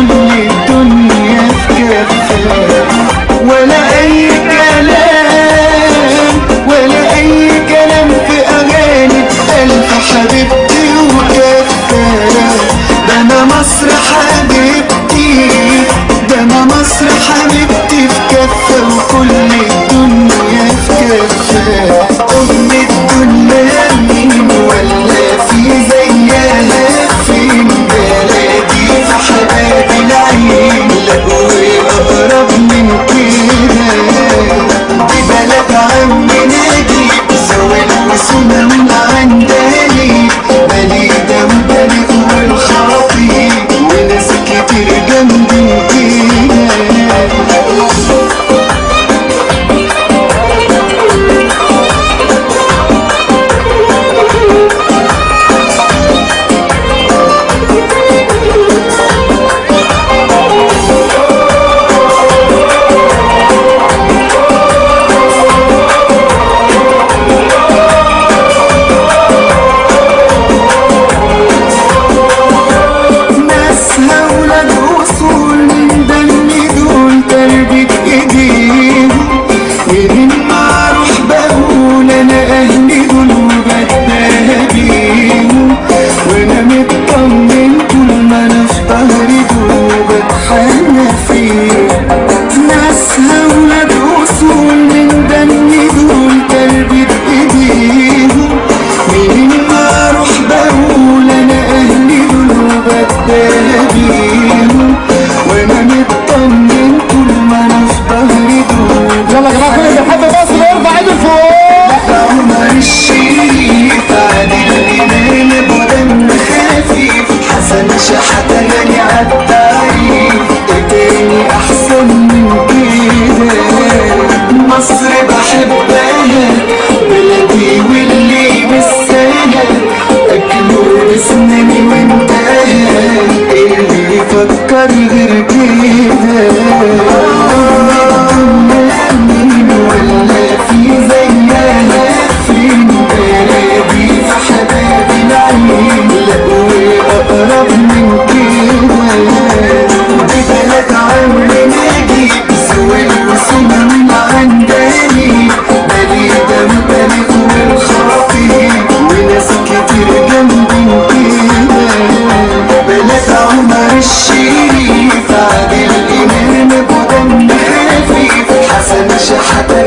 كل الدنيا في كفة، ولا أي كلام ولا أي كلام في أغاني ألف حبيبتي وكفة. ده أنا مصر حبيبتي، ده أنا مصر حبيبتي في كفة، وكل الدنيا في كفة. أم الدنيا مين ولا في زيها فين؟ بلدي في حباب العين، لا أقرب من كده. دي بلد عمي نجيب سويل وسنن عندلي، بليدة وبلد والخطيب وناس كتير جنبي كده. فكر غير كده، مين ولا في زيها فين؟ بلدي في حباب العين، لا أقرب من كده. دي بلد عمي نجيب سويل وسنن عندلي، بليدة وبلد والخطيب وناس كتير جنبي كده. بلد عمر الشريف، عادل إمام أبو دم خفيف، حسن شحاتة